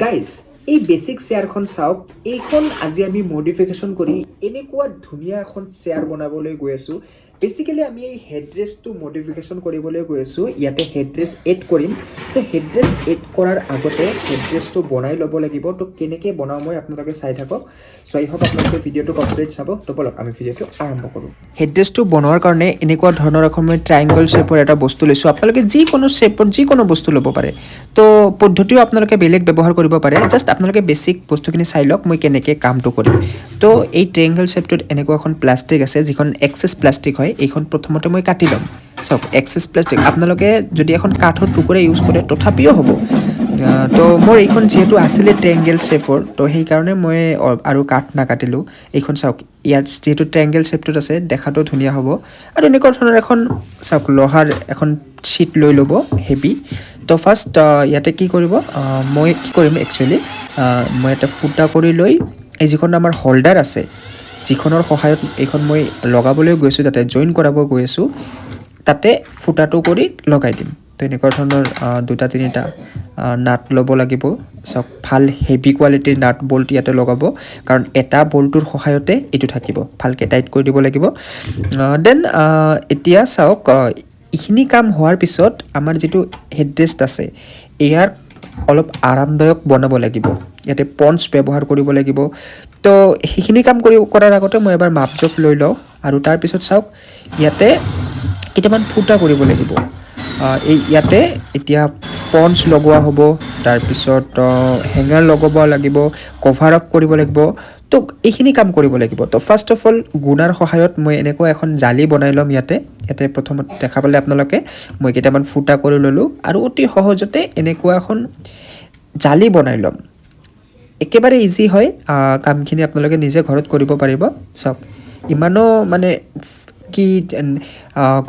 guys এই basic চেয়াৰখন চাওক এইখন আজি আমি মডিফিকেশ্যন কৰি এনেকুৱা ধুনীয়া এখন চেয়াৰ বনাবলৈ গৈ আছোঁ বেচিকেলি আমি এই হেডৰেষ্টটো মডিফিকেশ্যন কৰিবলৈ গৈ আছোঁ ইয়াতে হেডৰেষ্ট এড কৰিম তো হেডৰেষ্ট এড কৰাৰ আগতে হেডৰেষ্টটো বনাই ল'ব লাগিব তো কেনেকৈ বনাওঁ মই আপোনালোকে চাই থাকক চ' আই হোপ আপোনালোকে ভিডিঅ'টো কমপ্লিট চাব তো বলক আমি ভিডিঅ'টো আৰম্ভ কৰোঁ হেডৰেষ্টটো বনোৱাৰ কাৰণে এনেকুৱা ধৰণৰ এখন মই ট্ৰাইংগল শ্বেপৰ এটা বস্তু লৈছোঁ আপোনালোকে যিকোনো শ্বেপৰ যিকোনো বস্তু ল'ব পাৰে তো পদ্ধতিও আপোনালোকে বেলেগ ব্যৱহাৰ কৰিব পাৰে জাষ্ট আপোনালোকে বেছিক বস্তুখিনি চাই লওক মই কেনেকৈ কামটো কৰিম তো এই ট্ৰাইংগল শ্বেপটোত এনেকুৱা এখন প্লাষ্টিক আছে যিখন এক্সেছ প্লাষ্টিক হয় এইখন প্ৰথমতে মই কাটি ল'ম চাওক এক্সেছ প্লাষ্টিক আপোনালোকে যদি এখন কাঠৰ টুকুৰা ইউজ কৰে তথাপিও হ'ব তো মোৰ এইখন যিহেতু আছিলে ট্ৰাইংগল শ্বেপৰ তো সেইকাৰণে মই আৰু কাঠ নাকাটিলোঁ এইখন চাওক ইয়াত যিহেতু ট্ৰাইংগল শ্বেপটোত আছে দেখাটো ধুনীয়া হ'ব আৰু এনেকুৱা ধৰণৰ এখন চাওক লোহাৰ এখন শ্বীট লৈ ল'ব হেভি তো ফাৰ্ষ্ট ইয়াতে কি কৰিব মই কি কৰিম একচুৱেলি মই এটা ফুটা কৰি লৈ এই যিখন আমাৰ হোল্ডাৰ আছে যিখনৰ সহায়ত এইখন মই লগাবলৈ গৈছোঁ যাতে জইন কৰাব গৈ আছোঁ তাতে ফুটাটো কৰি লগাই দিম তো এনেকুৱা ধৰণৰ দুটা তিনিটা নাট ল'ব লাগিব চাওক ভাল হেভি কোৱালিটিৰ নাট বল্ট ইয়াতে লগাব কাৰণ এটা বল্টটোৰ সহায়তে এইটো থাকিব ভালকৈ টাইট কৰি দিব লাগিব দেন এতিয়া চাওক এইখিনি কাম হোৱাৰ পিছত আমাৰ যিটো হেডৰেষ্ট আছে ইয়াৰ অলপ আৰামদায়ক বনাব লাগিব ইয়াতে পঞ্চ ব্যৱহাৰ কৰিব লাগিব তো সেইখিনি কাম কৰাৰ আগতে মই এবাৰ মাপ জোখ লৈ লওঁ আৰু তাৰপিছত চাওক ইয়াতে কেইটামান ফুটা কৰিব লাগিব এই ইয়াতে এতিয়া স্পঞ্জ লগোৱা হ'ব তাৰপিছত হেঙাৰ লগাব লাগিব কভাৰ আপ কৰিব লাগিব তো এইখিনি কাম কৰিব লাগিব তো ফাৰ্ষ্ট অফ অল গুণাৰ সহায়ত মই এনেকুৱা এখন জালি বনাই ল'ম ইয়াতে প্ৰথমতে দেখা পালে আপোনালোকে মই কেইটামান ফুটা কৰি ল'লোঁ আৰু অতি সহজতে এনেকুৱা এখন জালি বনাই ল'ম একেবাৰে ইজি হয় কামখিনি আপোনালোকে নিজে ঘৰত কৰিব পাৰিব চাওক ইমানো মানে কি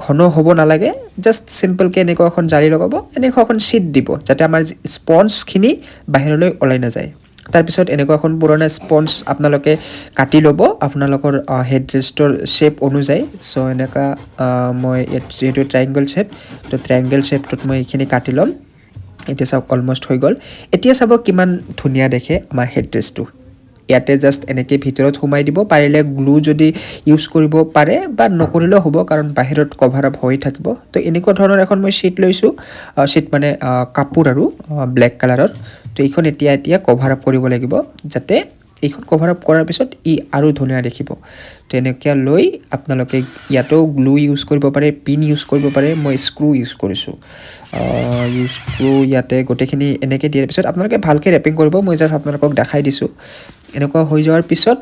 ঘন হ'ব নালাগে জাষ্ট চিম্পলকৈ এনেকুৱা এখন জালি লগাব এনেকুৱা এখন শ্বীট দিব যাতে আমাৰ স্পঞ্জখিনি বাহিৰলৈ ওলাই নাযায় তাৰপিছত এনেকুৱা এখন পুৰণা স্পঞ্জ আপোনালোকে কাটি ল'ব আপোনালোকৰ হেডৰেষ্টৰ শ্বেপ অনুযায়ী চ' এনেকুৱা মই যিহেতু ট্ৰাইংগল শ্বেপ তো ট্ৰাইংগল শ্বেপটোত মই এইখিনি কাটি ল'ম এতিয়া চাওক অলমষ্ট হৈ গ'ল এতিয়া চাব কিমান ধুনীয়া দেখে আমাৰ হেডৰেষ্টটো ইয়াতে জাষ্ট এনেকৈ ভিতৰত সোমাই দিব পাৰিলে গ্লু যদি ইউজ কৰিব পাৰে বা নকৰিলেও হ'ব কাৰণ বাহিৰত কভাৰ আপ হৈ থাকিব তো এনেকুৱা ধৰণৰ এখন মই শ্বীট লৈছোঁ শ্বীট মানে কাপোৰ আৰু ব্লেক কালাৰৰ তো এইখন এতিয়া কভাৰ আপ কৰিব লাগিব যাতে এইখন কভাৰ আপ কৰাৰ পিছত ই আৰু ধুনীয়া দেখিব তো এনেকৈ লৈ আপোনালোকে ইয়াতো গ্লু ইউজ কৰিব পাৰে পিন ইউজ কৰিব পাৰে মই স্ক্ৰু ইউজ কৰিছোঁ স্ক্ৰু ইয়াতে গোটেইখিনি এনেকৈ দিয়াৰ পিছত আপোনালোকে ভালকৈ ৰেপিং কৰিব মই জাষ্ট আপোনালোকক দেখাই দিছোঁ এনেকুৱা হৈ যোৱাৰ পিছত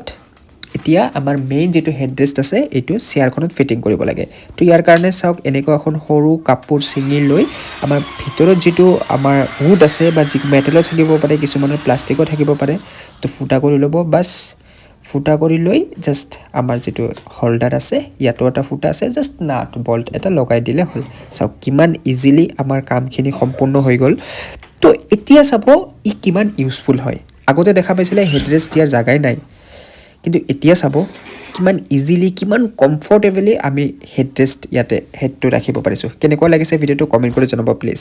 এতিয়া আমাৰ মেইন যিটো হেডৰেষ্ট আছে এইটো চেয়াৰখনত ফিটিং কৰিব লাগে তো ইয়াৰ কাৰণে চাওক এনেকুৱা এখন সৰু কাপোৰ ছিঙি লৈ আমাৰ ভিতৰত যিটো আমাৰ উড আছে বা যি মেটেলো থাকিব পাৰে কিছুমানৰ প্লাষ্টিকো থাকিব পাৰে তো ফুটা কৰি ল'ব বাছ ফুটা কৰি লৈ জাষ্ট আমাৰ যিটো হোল্ডাৰ আছে ইয়াতো এটা ফুটা আছে জাষ্ট নাট বল্ট এটা লগাই দিলে হ'ল চাওক কিমান ইজিলি আমাৰ কামখিনি সম্পূৰ্ণ হৈ গ'ল তো এতিয়া চাব ই কিমান ইউজফুল হয় আগতে দেখা পাইছিলে হেডৰেষ্ট দিয়াৰ জাগাই নাই কিন্তু এতিয়া চাব কিমান ইজিলি কিমান কমফৰ্টেবলি আমি হেডৰেষ্ট ইয়াতে হেডটো ৰাখিব পাৰিছোঁ কেনেকুৱা লাগিছে ভিডিঅ'টো কমেণ্ট কৰি জনাব প্লিজ